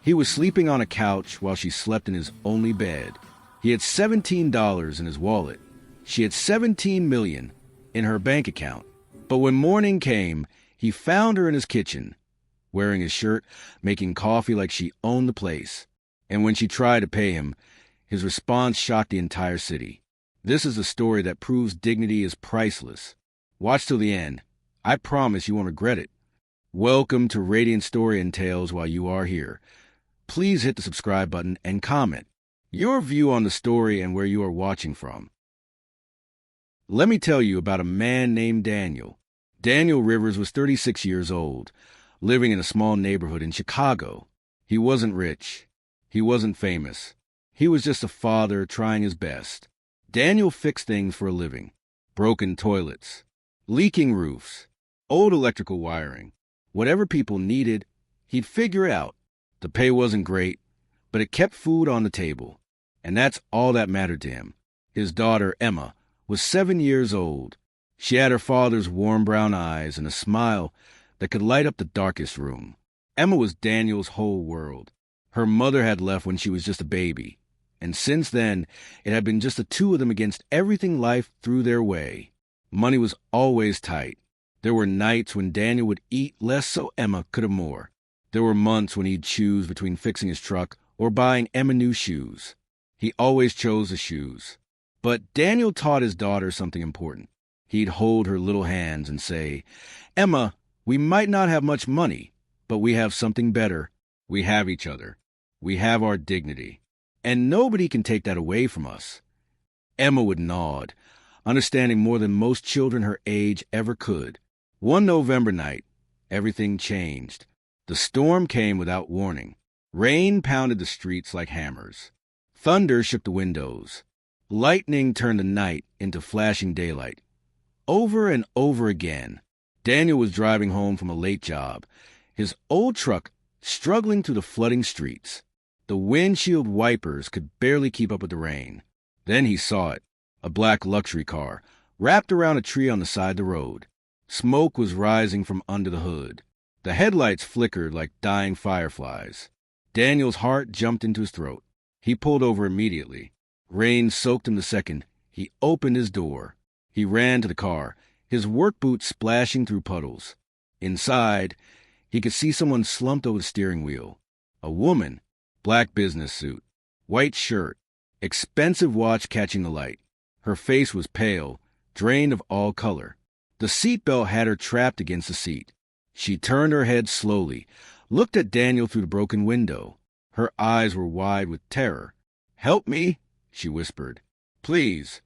He was sleeping on a couch while she slept in his only bed. He had $17 in his wallet. She had $17 million in her bank account. But when morning came, he found her in his kitchen, wearing his shirt, making coffee like she owned the place. And when she tried to pay him, his response shocked the entire city. This is a story that proves dignity is priceless. Watch till the end. I promise you won't regret it. Welcome to Radiant Story and Tales while you are here. Please hit the subscribe button and comment your view on the story and where you are watching from. Let me tell you about a man named Daniel. Daniel Rivers was 36 years old, living in a small neighborhood in Chicago. He wasn't rich. He wasn't famous. He was just a father trying his best. Daniel fixed things for a living. Broken toilets, leaking roofs, old electrical wiring. Whatever people needed, he'd figure it out. The pay wasn't great, but it kept food on the table. And that's all that mattered to him. His daughter, Emma, was 7 years old. She had her father's warm brown eyes and a smile that could light up the darkest room. Emma was Daniel's whole world. Her mother had left when she was just a baby, and since then, it had been just the two of them against everything life threw their way. Money was always tight. There were nights when Daniel would eat less so Emma could have more. There were months when he'd choose between fixing his truck or buying Emma new shoes. He always chose the shoes. But Daniel taught his daughter something important. He'd hold her little hands and say, "Emma, we might not have much money, but we have something better. We have each other. We have our dignity. And nobody can take that away from us." Emma would nod, understanding more than most children her age ever could. One November night, everything changed. The storm came without warning. Rain pounded the streets like hammers. Thunder shook the windows. Lightning turned the night into flashing daylight. Over and over again, Daniel was driving home from a late job, his old truck struggling through the flooding streets. The windshield wipers could barely keep up with the rain. Then he saw it, a black luxury car, wrapped around a tree on the side of the road. Smoke was rising from under the hood. The headlights flickered like dying fireflies. Daniel's heart jumped into his throat. He pulled over immediately. Rain soaked him the second he opened his door. He ran to the car, his work boots splashing through puddles. Inside, he could see someone slumped over the steering wheel. A woman, black business suit, white shirt, expensive watch catching the light. Her face was pale, drained of all color. The seatbelt had her trapped against the seat. She turned her head slowly, looked at Daniel through the broken window. Her eyes were wide with terror. "Help me," she whispered. "Please."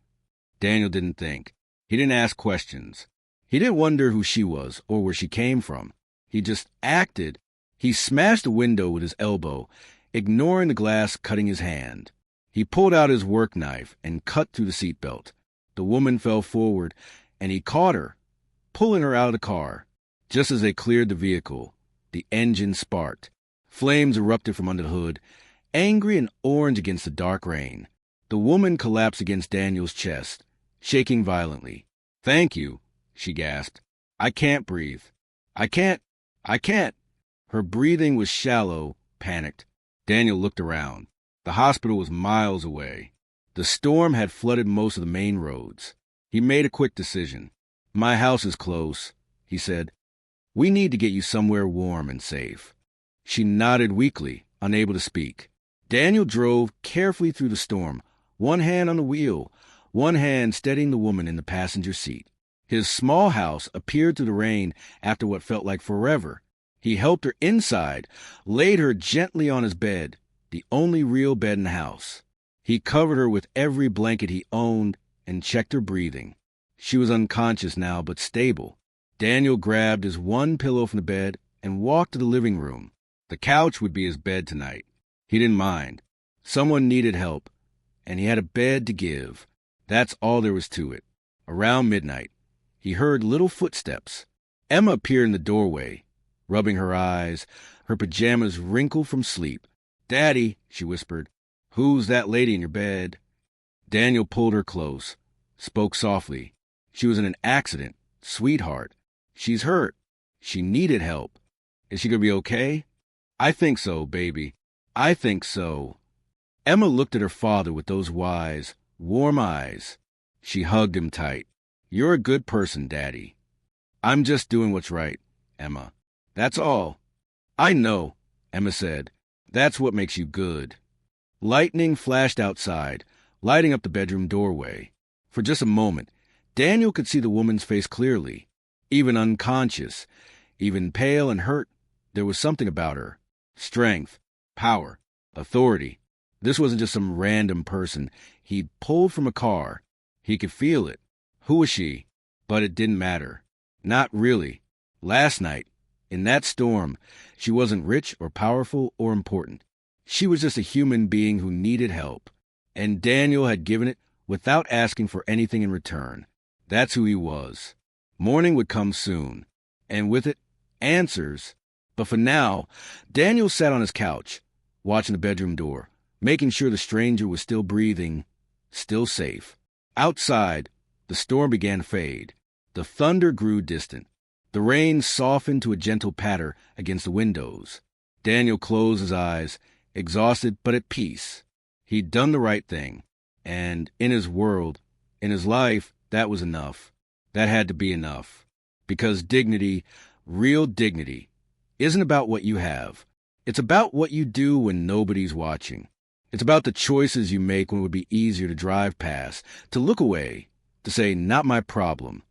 Daniel didn't think. He didn't ask questions. He didn't wonder who she was or where she came from. He just acted. He smashed the window with his elbow, ignoring the glass cutting his hand. He pulled out his work knife and cut through the seatbelt. The woman fell forward, and he caught her, pulling her out of the car. Just as they cleared the vehicle, the engine sparked. Flames erupted from under the hood, angry and orange against the dark rain. The woman collapsed against Daniel's chest, shaking violently. "Thank you," she gasped. "I can't breathe. I can't. Her breathing was shallow, panicked. Daniel looked around. The hospital was miles away. The storm had flooded most of the main roads. He made a quick decision. "My house is close," he said. "We need to get you somewhere warm and safe." She nodded weakly, unable to speak. Daniel drove carefully through the storm, one hand on the wheel, one hand steadying the woman in the passenger seat. His small house appeared through the rain after what felt like forever. He helped her inside, laid her gently on his bed, the only real bed in the house. He covered her with every blanket he owned and checked her breathing. She was unconscious now, but stable. Daniel grabbed his one pillow from the bed and walked to the living room. The couch would be his bed tonight. He didn't mind. Someone needed help, and he had a bed to give. That's all there was to it. Around midnight, he heard little footsteps. Emma appeared in the doorway, rubbing her eyes, her pajamas wrinkled from sleep. "Daddy," she whispered, "who's that lady in your bed?" Daniel pulled her close, spoke softly. "She was in an accident, sweetheart. She's hurt. She needed help. Is she going to be okay?" "I think so, baby." I think so. Emma looked at her father with those wise, warm eyes. She hugged him tight. You're a good person, Daddy. I'm just doing what's right, Emma. That's all. I know, Emma said. That's what makes you good. Lightning flashed outside, lighting up the bedroom doorway. For just a moment, Daniel could see the woman's face clearly. Even unconscious, even pale and hurt, there was something about her. Strength, power, authority. This wasn't just some random person he'd pulled from a car. He could feel it. Who was she? But it didn't matter. Not really. Last night, in that storm, she wasn't rich or powerful or important. She was just a human being who needed help. And Daniel had given it without asking for anything in return. That's who he was. Morning would come soon. And with it, answers. But for now, Daniel sat on his couch, watching the bedroom door, making sure the stranger was still breathing, still safe. Outside, the storm began to fade. The thunder grew distant. The rain softened to a gentle patter against the windows. Daniel closed his eyes, exhausted but at peace. He'd done the right thing. And in his world, in his life, that was enough. That had to be enough. Because dignity, real dignity, isn't about what you have. It's about what you do when nobody's watching. It's about the choices you make when it would be easier to drive past, to look away, to say, not my problem.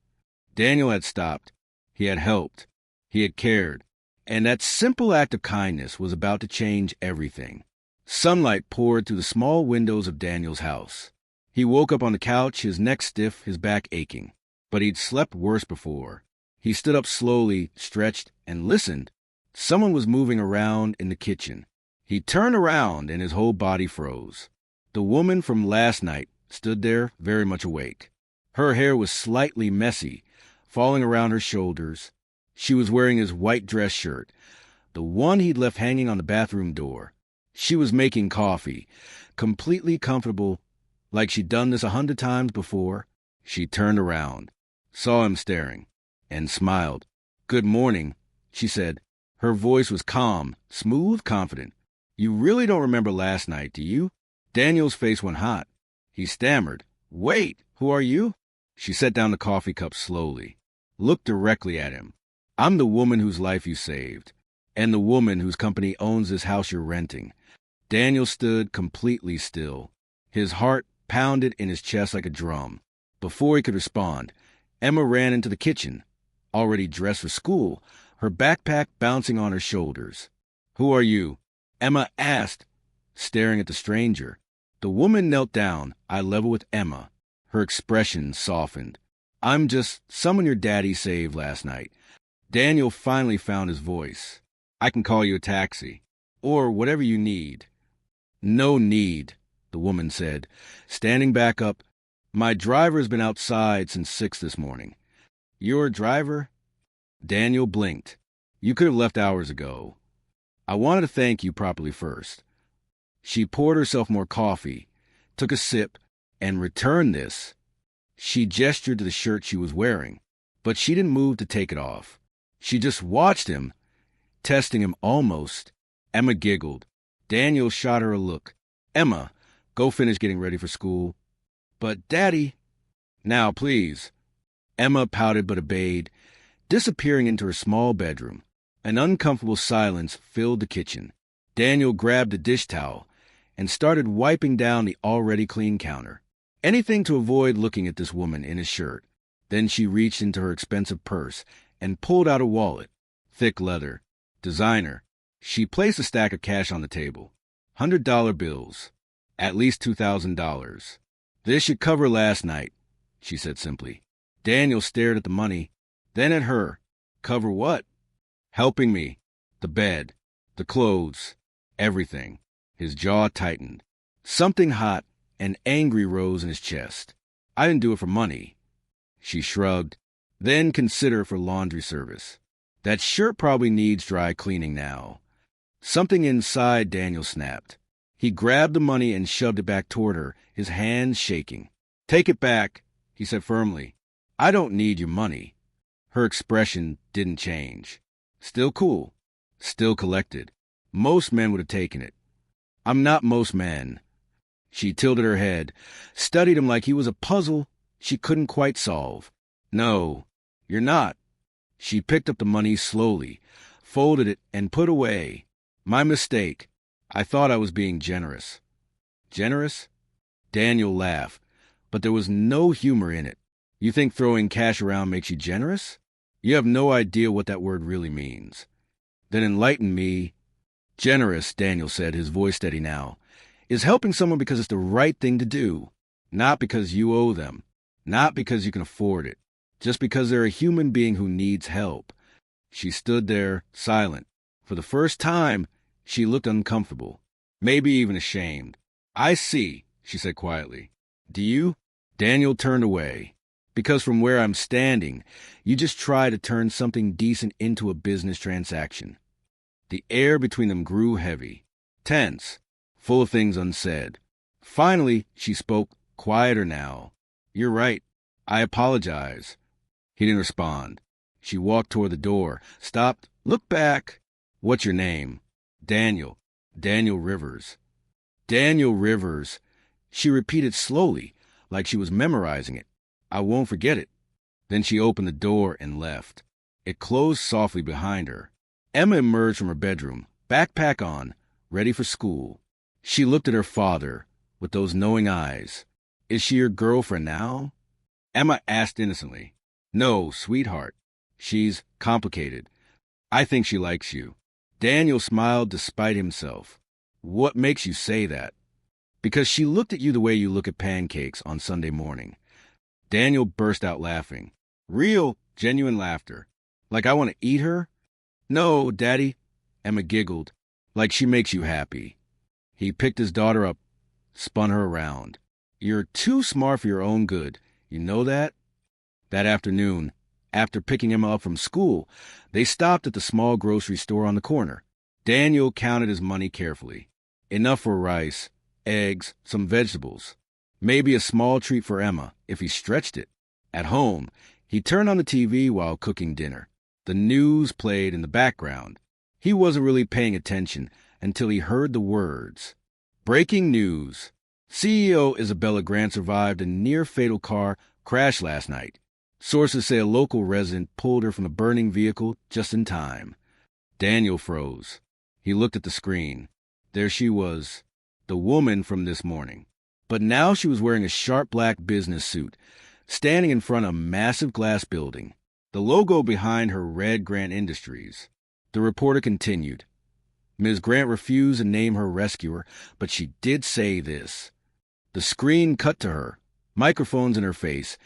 Daniel had stopped. He had helped. He had cared. And that simple act of kindness was about to change everything. Sunlight poured through the small windows of Daniel's house. He woke up on the couch, his neck stiff, his back aching. But he'd slept worse before. He stood up slowly, stretched, and listened. Someone was moving around in the kitchen. He turned around and his whole body froze. The woman from last night stood there, very much awake. Her hair was slightly messy, falling around her shoulders. She was wearing his white dress shirt, the one he'd left hanging on the bathroom door. She was making coffee, completely comfortable, like she'd done this 100 times before. She turned around, saw him staring, and smiled. "Good morning," she said. Her voice was calm, smooth, confident. "You really don't remember last night, do you?" Daniel's face went hot. He stammered. "Wait, who are you?" She set down the coffee cup slowly, looked directly at him. "I'm the woman whose life you saved, and the woman whose company owns this house you're renting." Daniel stood completely still. His heart pounded in his chest like a drum. Before he could respond, Emma ran into the kitchen, already dressed for school, her backpack bouncing on her shoulders. "Who are you?" Emma asked, staring at the stranger. The woman knelt down, eye level with Emma. Her expression softened. "I'm just someone your daddy saved last night." Daniel finally found his voice. "I can call you a taxi, or whatever you need." "No need," the woman said, standing back up. "My driver's been outside since 6 this morning." "Your driver?" Daniel blinked. "You could have left hours ago. I wanted to thank you properly first." She poured herself more coffee, took a sip, and returned this. She gestured to the shirt she was wearing, but she didn't move to take it off. She just watched him, testing him almost. Emma giggled. Daniel shot her a look. "Emma, go finish getting ready for school." "But, Daddy—" "Now, please." Emma pouted but obeyed, disappearing into her small bedroom. An uncomfortable silence filled the kitchen. Daniel grabbed a dish towel and started wiping down the already clean counter. Anything to avoid looking at this woman in his shirt. Then she reached into her expensive purse and pulled out a wallet. Thick leather. Designer. She placed a stack of cash on the table. $100 bills. At least $2,000. "This should cover last night," she said simply. Daniel stared at the money, then at her. "Cover what?" "Helping me. The bed. The clothes. Everything." His jaw tightened. Something hot and angry rose in his chest. "I didn't do it for money." She shrugged. "Then consider it for laundry service. That shirt probably needs dry cleaning now." Something inside Daniel snapped. He grabbed the money and shoved it back toward her, his hands shaking. "Take it back," he said firmly. "I don't need your money." Her expression didn't change. Still cool. Still collected. Most men would have taken it. I'm not most men. She tilted her head, studied him like he was a puzzle she couldn't quite solve. No, you're not. She picked up the money slowly, folded it, and put away. My mistake. I thought I was being generous. Generous? Daniel laughed, but there was no humor in it. You think throwing cash around makes you generous? You have no idea what that word really means. Then enlighten me. Generous, Daniel said, his voice steady now, is helping someone because it's the right thing to do, not because you owe them, not because you can afford it, just because they're a human being who needs help. She stood there, silent. For the first time, she looked uncomfortable, maybe even ashamed. I see, she said quietly. Do you? Daniel turned away. Because from where I'm standing, you just try to turn something decent into a business transaction. The air between them grew heavy, tense, full of things unsaid. Finally, she spoke, quieter now. You're right. I apologize. He didn't respond. She walked toward the door, stopped, looked back. What's your name? Daniel. Daniel Rivers. Daniel Rivers. She repeated slowly, like she was memorizing it. I won't forget it. Then she opened the door and left. It closed softly behind her. Emma emerged from her bedroom, backpack on, ready for school. She looked at her father with those knowing eyes. Is she your girlfriend now? Emma asked innocently. No, sweetheart. She's complicated. I think she likes you. Daniel smiled despite himself. What makes you say that? Because she looked at you the way you look at pancakes on Sunday morning. Daniel burst out laughing. Real, genuine laughter. Like I want to eat her? No, Daddy. Emma giggled. Like she makes you happy. He picked his daughter up, spun her around. You're too smart for your own good. You know that? That afternoon, after picking Emma up from school, they stopped at the small grocery store on the corner. Daniel counted his money carefully. Enough for rice, eggs, some vegetables. Maybe a small treat for Emma, if he stretched it. At home, he turned on the TV while cooking dinner. The news played in the background. He wasn't really paying attention until he heard the words. Breaking news. CEO Isabella Grant survived a near-fatal car crash last night. Sources say a local resident pulled her from the burning vehicle just in time. Daniel froze. He looked at the screen. There she was, the woman from this morning. But now she was wearing a sharp black business suit, standing in front of a massive glass building. The logo behind her read Grant Industries. The reporter continued. Ms. Grant refused to name her rescuer, but she did say this. The screen cut to her, microphones in her face,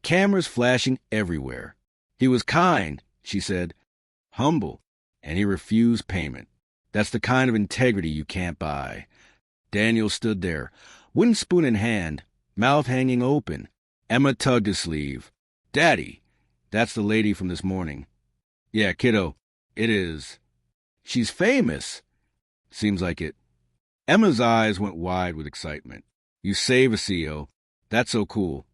cameras flashing everywhere. He was kind, she said, humble, and he refused payment. That's the kind of integrity you can't buy. Daniel stood there, wooden spoon in hand, mouth hanging open. Emma tugged his sleeve. Daddy, that's the lady from this morning. Yeah, kiddo, it is. She's famous. Seems like it. Emma's eyes went wide with excitement. You save a CEO. That's so cool.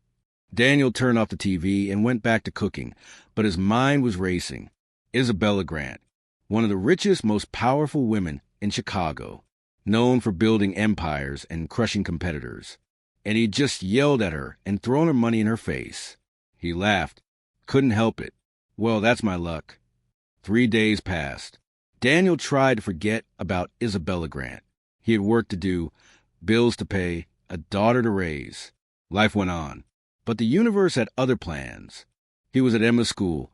Daniel turned off the TV and went back to cooking, but his mind was racing. Isabella Grant, one of the richest, most powerful women in Chicago, known for building empires and crushing competitors. And he just yelled at her and thrown her money in her face. He laughed. Couldn't help it. Well, that's my luck. 3 days passed. Daniel tried to forget about Isabella Grant. He had work to do, bills to pay, a daughter to raise. Life went on. But the universe had other plans. He was at Emma's school,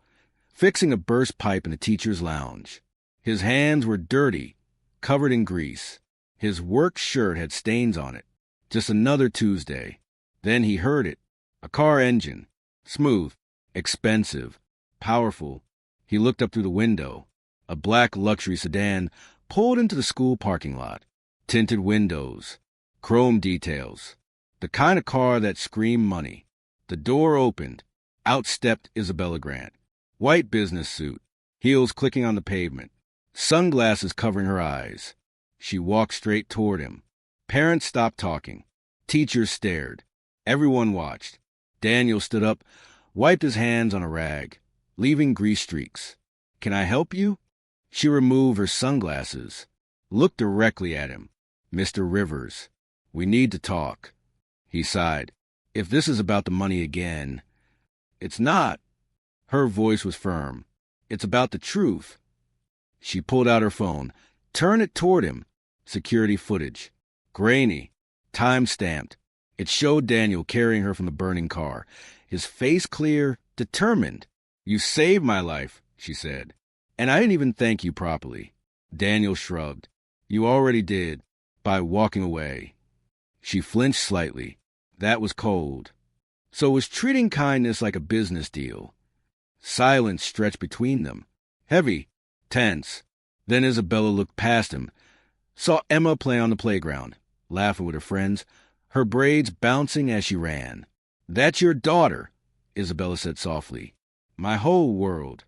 fixing a burst pipe in a teacher's lounge. His hands were dirty, covered in grease. His work shirt had stains on it. Just another Tuesday. Then he heard it. A car engine. Smooth, expensive, powerful. He looked up through the window. A black luxury sedan pulled into the school parking lot. Tinted windows. Chrome details. The kind of car that screamed money. The door opened. Out stepped Isabella Grant. White business suit. Heels clicking on the pavement. Sunglasses covering her eyes. She walked straight toward him. Parents stopped talking. Teachers stared. Everyone watched. Daniel stood up, wiped his hands on a rag, leaving grease streaks. Can I help you? She removed her sunglasses, looked directly at him. Mr. Rivers, we need to talk. He sighed. If this is about the money again. It's not. Her voice was firm. It's about the truth. She pulled out her phone. Turn it toward him. Security footage. Grainy. Time-stamped. It showed Daniel carrying her from the burning car. His face clear, determined. You saved my life, she said. And I didn't even thank you properly. Daniel shrugged. You already did, by walking away. She flinched slightly. That was cold. So was treating kindness like a business deal. Silence stretched between them. Heavy, tense. Then Isabella looked past him, saw Emma play on the playground, laughing with her friends, her braids bouncing as she ran. That's your daughter, Isabella said softly. My whole world.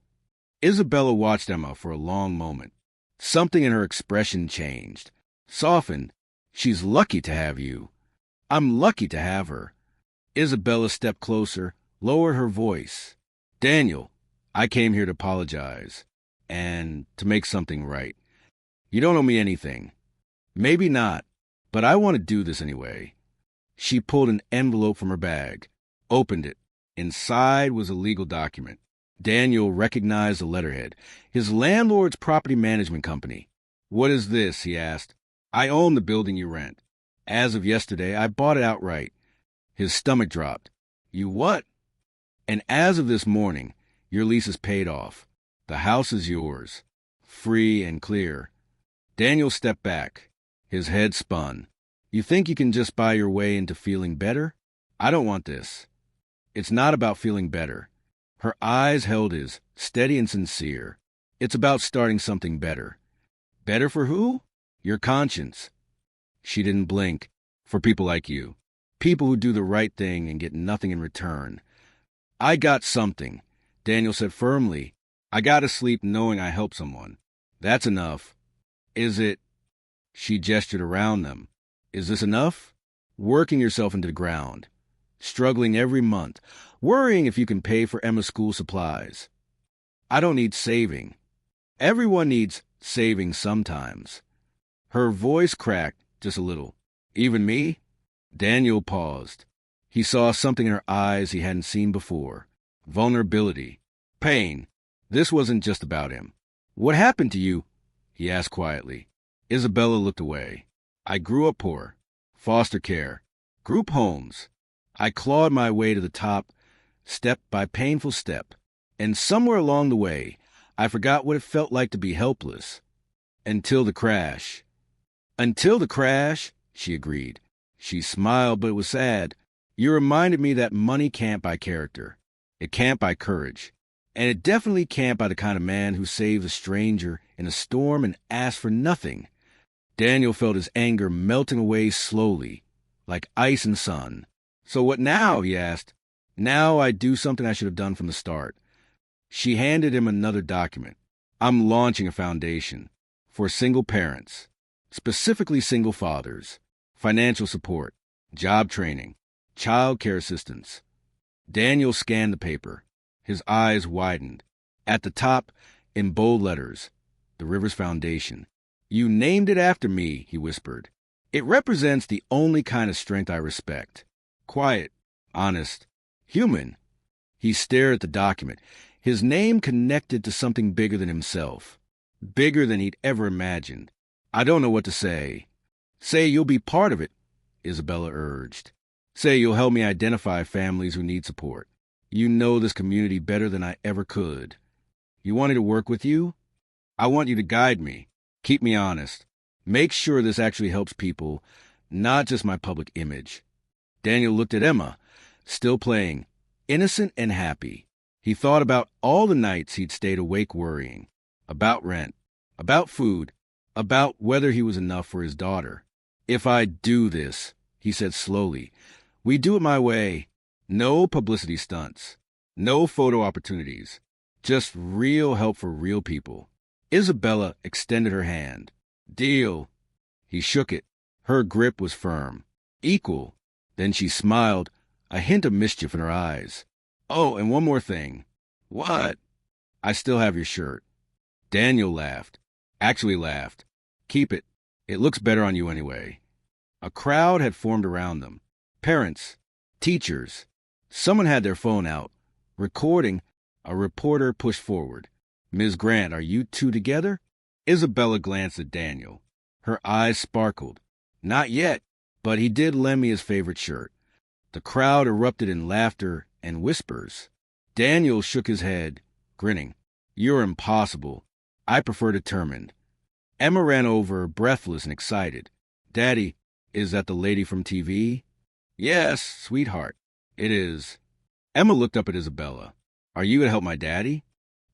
Isabella watched Emma for a long moment. Something in her expression changed. Softened. She's lucky to have you. I'm lucky to have her. Isabella stepped closer, lowered her voice. Daniel, I came here to apologize. And to make something right. You don't owe me anything. Maybe not, but I want to do this anyway. She pulled an envelope from her bag, opened it. Inside was a legal document. Daniel recognized the letterhead. His landlord's property management company. What is this? He asked. I own the building you rent. As of yesterday, I bought it outright. His stomach dropped. You what? And as of this morning, your lease is paid off. The house is yours. Free and clear. Daniel stepped back. His head spun. You think you can just buy your way into feeling better? I don't want this. It's not about feeling better. Her eyes held his, steady and sincere. It's about starting something better. Better for who? Your conscience. She didn't blink. For people like you. People who do the right thing and get nothing in return. I got something, Daniel said firmly. I got to sleep knowing I helped someone. That's enough. Is it? She gestured around them. Is this enough? Working yourself into the ground. Struggling every month. Worrying if you can pay for Emma's school supplies. I don't need saving. Everyone needs saving sometimes. Her voice cracked just a little. Even me? Daniel paused. He saw something in her eyes he hadn't seen before. Vulnerability. Pain. This wasn't just about him. What happened to you? He asked quietly. Isabella looked away. I grew up poor. Foster care. Group homes. I clawed my way to the top, step by painful step. And somewhere along the way, I forgot what it felt like to be helpless. Until the crash. Until the crash, she agreed. She smiled, but it was sad. You reminded me that money can't buy character. It can't buy courage. And it definitely can't buy the kind of man who saves a stranger in a storm and asks for nothing. Daniel felt his anger melting away slowly, like ice in sun. So what now? He asked. Now I do something I should have done from the start. She handed him another document. I'm launching a foundation for single parents, specifically single fathers, financial support, job training, child care assistance. Daniel scanned the paper. His eyes widened. At the top, in bold letters, the Rivers Foundation. You named it after me, he whispered. It represents the only kind of strength I respect. Quiet, honest, human. He stared at the document. His name connected to something bigger than himself. Bigger than he'd ever imagined. I don't know what to say. Say you'll be part of it, Isabella urged. Say you'll help me identify families who need support. You know this community better than I ever could. You want me to work with you? I want you to guide me. Keep me honest. Make sure this actually helps people, not just my public image. Daniel looked at Emma, still playing, innocent and happy. He thought about all the nights he'd stayed awake worrying. About rent. About food. About whether he was enough for his daughter. If I do this, he said slowly, we do it my way. No publicity stunts. No photo opportunities. Just real help for real people. Isabella extended her hand. Deal. He shook it. Her grip was firm. Equal. Then she smiled, a hint of mischief in her eyes. Oh, and one more thing. What? I still have your shirt. Daniel laughed. Actually laughed. Keep it. It looks better on you anyway. A crowd had formed around them. Parents, teachers. Someone had their phone out. Recording, a reporter pushed forward. Ms. Grant, are you two together? Isabella glanced at Daniel. Her eyes sparkled. Not yet, but he did lend me his favorite shirt. The crowd erupted in laughter and whispers. Daniel shook his head, grinning. You're impossible. I prefer determined. Emma ran over, breathless and excited. Daddy, is that the lady from TV? Yes, sweetheart, it is. Emma looked up at Isabella. Are you going to help my daddy?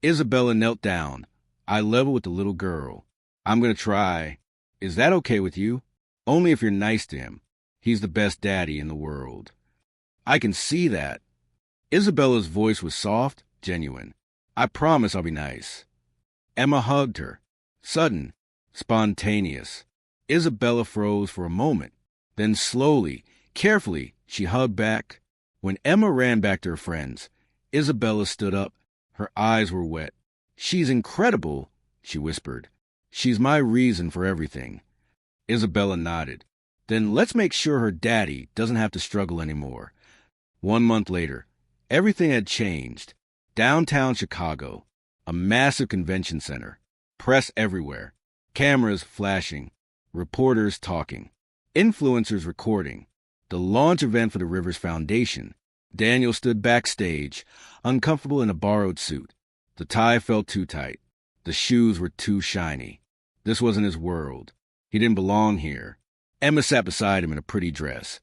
Isabella knelt down. Eye level with the little girl. I'm going to try. Is that okay with you? Only if you're nice to him. He's the best daddy in the world. I can see that. Isabella's voice was soft, genuine. I promise I'll be nice. Emma hugged her. Sudden, spontaneous. Isabella froze for a moment. Then slowly, carefully, she hugged back. When Emma ran back to her friends, Isabella stood up. Her eyes were wet. She's incredible, she whispered. She's my reason for everything. Isabella nodded. Then let's make sure her daddy doesn't have to struggle anymore. 1 month later, everything had changed. Downtown Chicago, a massive convention center, press everywhere, cameras flashing, reporters talking, influencers recording, the launch event for the Rivers Foundation. Daniel stood backstage, uncomfortable in a borrowed suit. The tie felt too tight. The shoes were too shiny. This wasn't his world. He didn't belong here. Emma sat beside him in a pretty dress,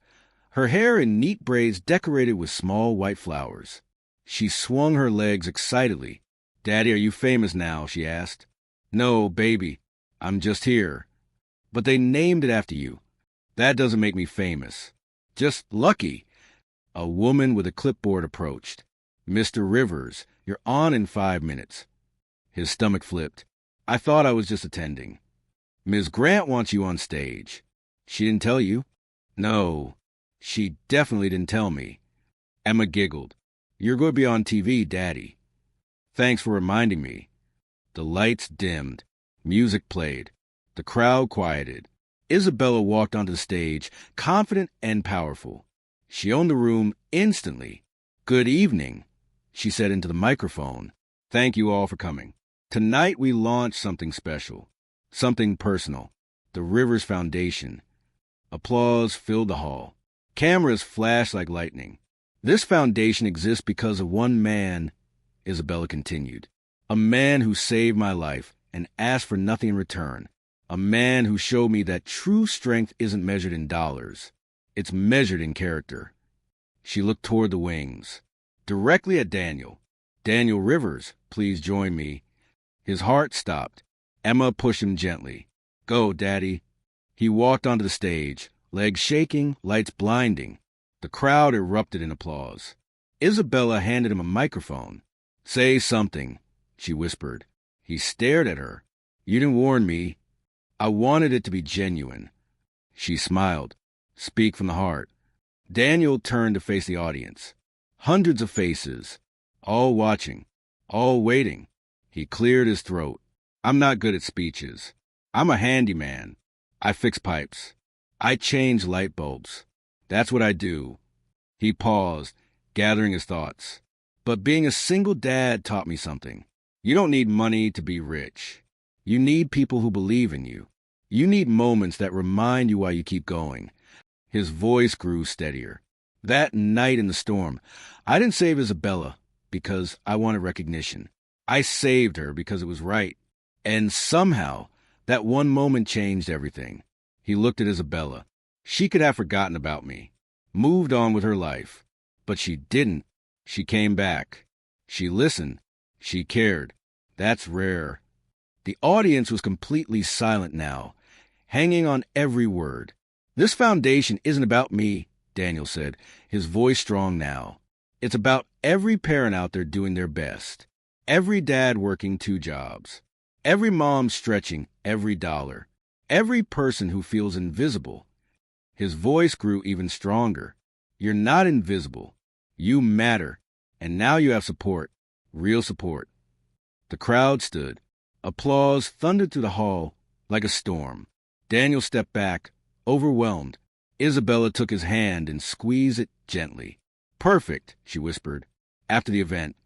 her hair in neat braids decorated with small white flowers. She swung her legs excitedly. Daddy, are you famous now? She asked. No, baby. I'm just here. But they named it after you. That doesn't make me famous. Just lucky. A woman with a clipboard approached. Mr. Rivers, you're on in 5 minutes. His stomach flipped. I thought I was just attending. Ms. Grant wants you on stage. She didn't tell you? No, she definitely didn't tell me. Emma giggled. You're going to be on TV, Daddy. Thanks for reminding me. The lights dimmed. Music played. The crowd quieted. Isabella walked onto the stage, confident and powerful. She owned the room instantly. Good evening, she said into the microphone. Thank you all for coming. Tonight we launch something special, something personal. The Rivers Foundation. Applause filled the hall. Cameras flashed like lightning. This foundation exists because of one man, Isabella continued. A man who saved my life and asked for nothing in return. A man who showed me that true strength isn't measured in dollars. It's measured in character. She looked toward the wings, directly at Daniel. Daniel Rivers, please join me. His heart stopped. Emma pushed him gently. Go, Daddy. He walked onto the stage, legs shaking, lights blinding. The crowd erupted in applause. Isabella handed him a microphone. Say something, she whispered. He stared at her. You didn't warn me. I wanted it to be genuine. She smiled. Speak from the heart. Daniel turned to face the audience. Hundreds of faces, all watching, all waiting. He cleared his throat. I'm not good at speeches. I'm a handyman. I fix pipes. I change light bulbs. That's what I do. He paused, gathering his thoughts. But being a single dad taught me something. You don't need money to be rich. You need people who believe in you. You need moments that remind you why you keep going. His voice grew steadier. That night in the storm, I didn't save Isabella because I wanted recognition. I saved her because it was right. And somehow, that one moment changed everything. He looked at Isabella. She could have forgotten about me, moved on with her life. But she didn't. She came back. She listened. She cared. That's rare. The audience was completely silent now, hanging on every word. This foundation isn't about me, Daniel said, his voice strong now. It's about every parent out there doing their best. Every dad working 2 jobs. Every mom stretching every dollar. Every person who feels invisible. His voice grew even stronger. You're not invisible. You matter. And now you have support. Real support. The crowd stood. Applause thundered through the hall like a storm. Daniel stepped back, overwhelmed. Isabella took his hand and squeezed it gently. "Perfect," she whispered. After the event,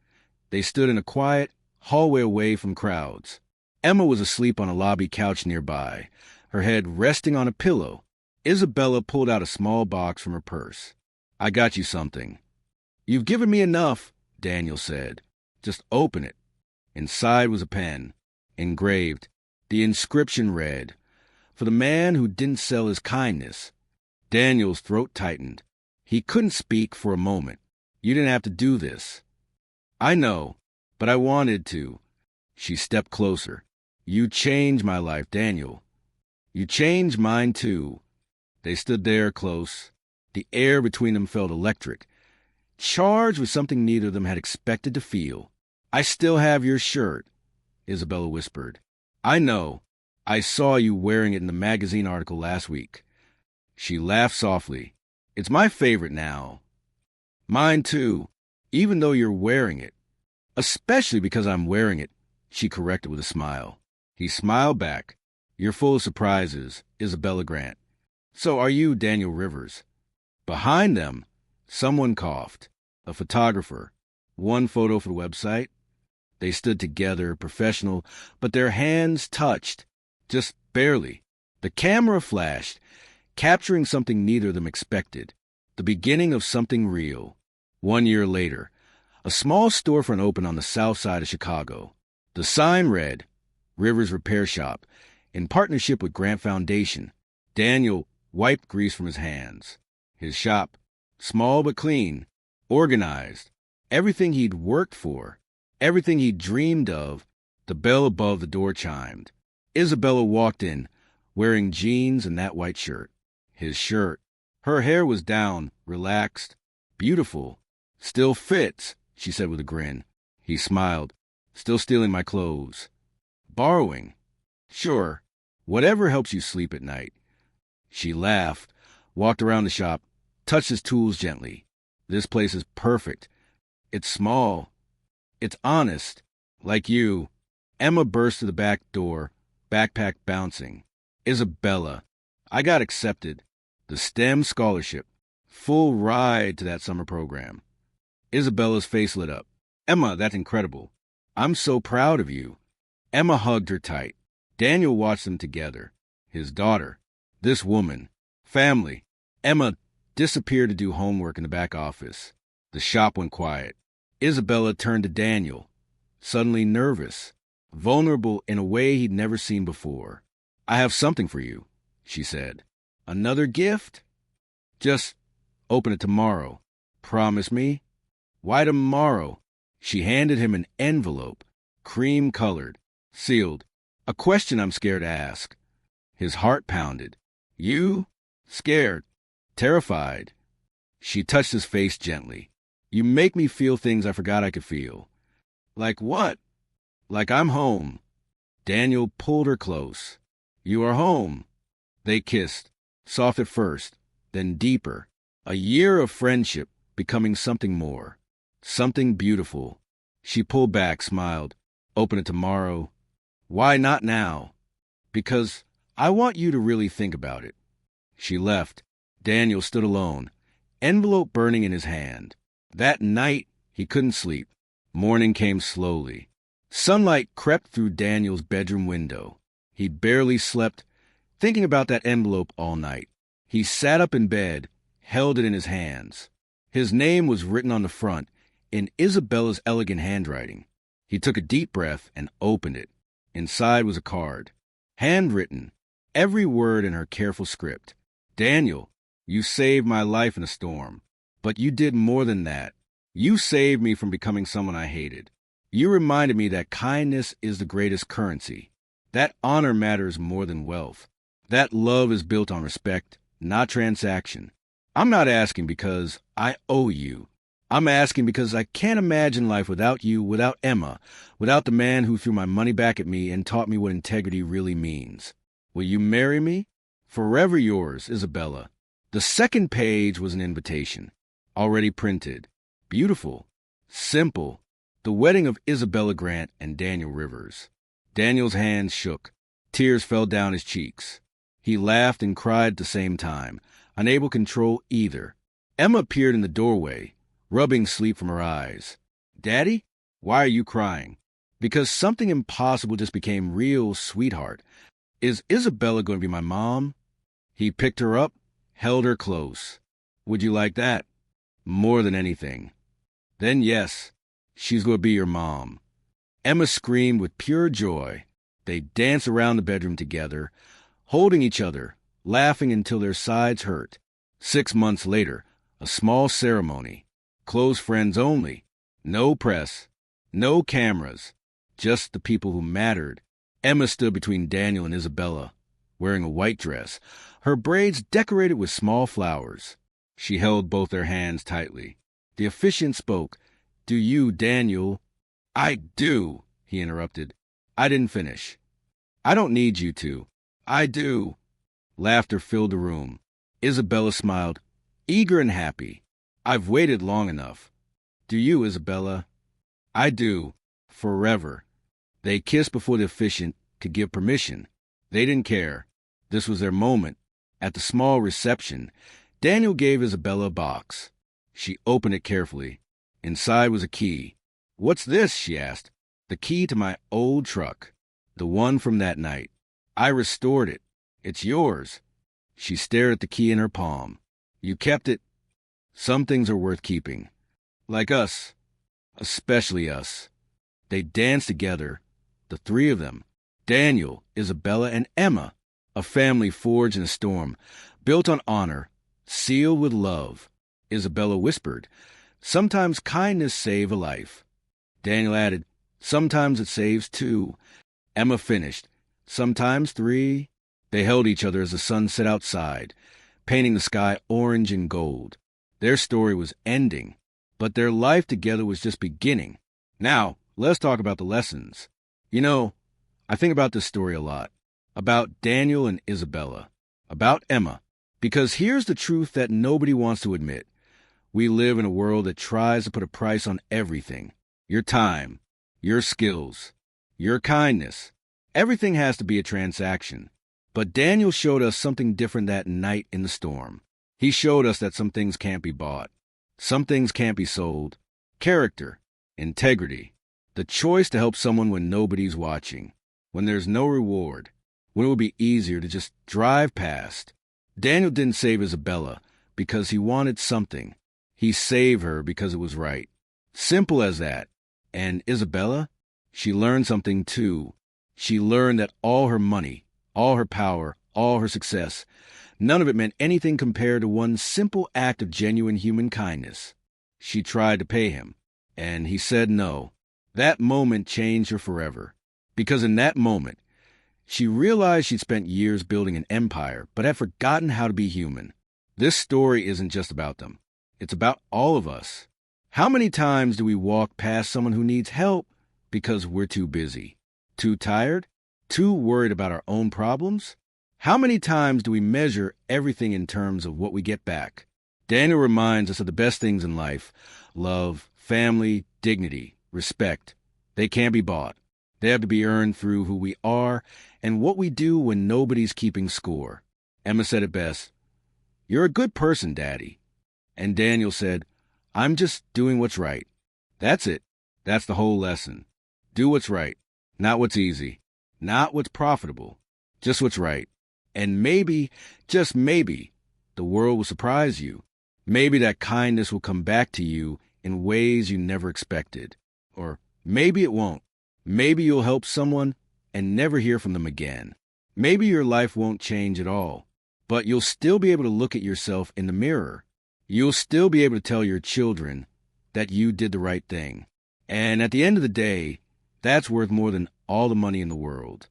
they stood in a quiet hallway away from crowds. Emma was asleep on a lobby couch nearby, her head resting on a pillow. Isabella pulled out a small box from her purse. "I got you something." "You've given me enough," Daniel said. "Just open it." Inside was a pen, engraved. The inscription read, "For the man who didn't sell his kindness." Daniel's throat tightened. He couldn't speak for a moment. "You didn't have to do this." "I know, but I wanted to." She stepped closer. "You changed my life, Daniel. You changed mine, too." They stood there close. The air between them felt electric, charged with something neither of them had expected to feel. "I still have your shirt," Isabella whispered. "I know. I saw you wearing it in the magazine article last week." She laughed softly. "It's my favorite now." "Mine, too, even though you're wearing it." "Especially because I'm wearing it," she corrected with a smile. He smiled back. "You're full of surprises, Isabella Grant. So are you, Daniel Rivers." Behind them, someone coughed. A photographer. One photo for the website. They stood together, professional, but their hands touched. Just barely. The camera flashed, capturing something neither of them expected. The beginning of something real. 1 year later, a small storefront opened on the south side of Chicago. The sign read, "Rivers Repair Shop," in partnership with Grant Foundation. Daniel wiped grease from his hands. His shop, small but clean, organized, everything he'd worked for, everything he'd dreamed of. The bell above the door chimed. Isabella walked in, wearing jeans and that white shirt. His shirt. Her hair was down, relaxed, beautiful. "Still fits," she said with a grin. He smiled. "Still stealing my clothes." "Borrowing." "Sure. Whatever helps you sleep at night." She laughed, walked around the shop, touched his tools gently. "This place is perfect. It's small. It's honest. Like you." Emma burst to the back door, backpack bouncing. "Isabella, I got accepted. The STEM scholarship. Full ride to that summer program." Isabella's face lit up. "Emma, that's incredible. I'm so proud of you." Emma hugged her tight. Daniel watched them together. His daughter. This woman. Family. Emma disappeared to do homework in the back office. The shop went quiet. Isabella turned to Daniel, suddenly nervous, vulnerable in a way he'd never seen before. "I have something for you," she said. "Another gift?" "Just open it tomorrow. Promise me." "Why tomorrow?" She handed him an envelope, cream-colored, sealed. "A question I'm scared to ask." His heart pounded. "You? Scared? Terrified?" She touched his face gently. "You make me feel things I forgot I could feel." "Like what?" "Like I'm home." Daniel pulled her close. "You are home." They kissed, soft at first, then deeper. A year of friendship becoming something more. Something beautiful. She pulled back, smiled. "Open it tomorrow." "Why not now?" "Because I want you to really think about it." She left. Daniel stood alone, envelope burning in his hand. That night, he couldn't sleep. Morning came slowly. Sunlight crept through Daniel's bedroom window. He'd barely slept, thinking about that envelope all night. He sat up in bed, held it in his hands. His name was written on the front, in Isabella's elegant handwriting. He took a deep breath and opened it. Inside was a card. Handwritten, every word in her careful script. "Daniel, you saved my life in a storm. But you did more than that. You saved me from becoming someone I hated. You reminded me that kindness is the greatest currency. That honor matters more than wealth. That love is built on respect, not transaction. I'm not asking because I owe you. I'm asking because I can't imagine life without you, without Emma, without the man who threw my money back at me and taught me what integrity really means. Will you marry me? Forever yours, Isabella." The second page was an invitation, already printed. Beautiful. Simple. The wedding of Isabella Grant and Daniel Rivers. Daniel's hands shook. Tears fell down his cheeks. He laughed and cried at the same time, unable to control either. Emma appeared in the doorway, rubbing sleep from her eyes. "Daddy, why are you crying?" "Because something impossible just became real, sweetheart. Is Isabella going to be my mom?" He picked her up, held her close. "Would you like that?" "More than anything." "Then yes, she's going to be your mom." Emma screamed with pure joy. They danced around the bedroom together, holding each other, laughing until their sides hurt. 6 months later, a small ceremony. Close friends only. No press. No cameras. Just the people who mattered. Emma stood between Daniel and Isabella, wearing a white dress, her braids decorated with small flowers. She held both their hands tightly. The officiant spoke. "Do you, Daniel—" "I do," he interrupted. "I didn't finish." "I don't need you to." "I do." Laughter filled the room. Isabella smiled, eager and happy. "I've waited long enough." "Do you, Isabella?" "I do. Forever." They kissed before the officiant could give permission. They didn't care. This was their moment. At the small reception, Daniel gave Isabella a box. She opened it carefully. Inside was a key. "What's this?" she asked. "The key to my old truck. The one from that night. I restored it. It's yours." She stared at the key in her palm. "You kept it?" "Some things are worth keeping. Like us. Especially us." They danced together, the three of them. Daniel, Isabella, and Emma. A family forged in a storm, built on honor, sealed with love. Isabella whispered, "Sometimes kindness saves a life." Daniel added, "Sometimes it saves two." Emma finished, "Sometimes three." They held each other as the sun set outside, painting the sky orange and gold. Their story was ending, but their life together was just beginning. Now, let's talk about the lessons. You know, I think about this story a lot. About Daniel and Isabella. About Emma. Because here's the truth that nobody wants to admit. We live in a world that tries to put a price on everything. Your time, your skills, your kindness. Everything has to be a transaction. But Daniel showed us something different that night in the storm. He showed us that some things can't be bought. Some things can't be sold. Character, integrity, the choice to help someone when nobody's watching, when there's no reward, when it would be easier to just drive past. Daniel didn't save Isabella because he wanted something. He saved her because it was right. Simple as that. And Isabella? She learned something too. She learned that all her money, all her power, all her success, none of it meant anything compared to one simple act of genuine human kindness. She tried to pay him, and he said no. That moment changed her forever. Because in that moment, she realized she'd spent years building an empire, but had forgotten how to be human. This story isn't just about them. It's about all of us. How many times do we walk past someone who needs help because we're too busy, too tired, too worried about our own problems? How many times do we measure everything in terms of what we get back? Daniel reminds us of the best things in life: love, family, dignity, respect. They can't be bought. They have to be earned through who we are and what we do when nobody's keeping score. Emma said it best. "You're a good person, Daddy." And Daniel said, "I'm just doing what's right." That's it. That's the whole lesson. Do what's right, not what's easy, not what's profitable, just what's right. And maybe, just maybe, the world will surprise you. Maybe that kindness will come back to you in ways you never expected. Or maybe it won't. Maybe you'll help someone and never hear from them again. Maybe your life won't change at all, but you'll still be able to look at yourself in the mirror. You'll still be able to tell your children that you did the right thing. And at the end of the day, that's worth more than all the money in the world.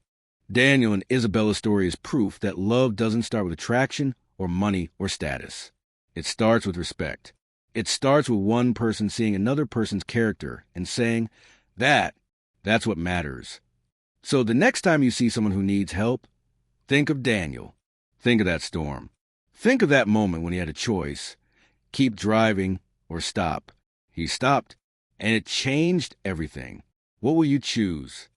Daniel and Isabella's story is proof that love doesn't start with attraction or money or status. It starts with respect. It starts with one person seeing another person's character and saying, that's what matters. So the next time you see someone who needs help, think of Daniel. Think of that storm. Think of that moment when he had a choice: keep driving or stop. He stopped, and it changed everything. What will you choose?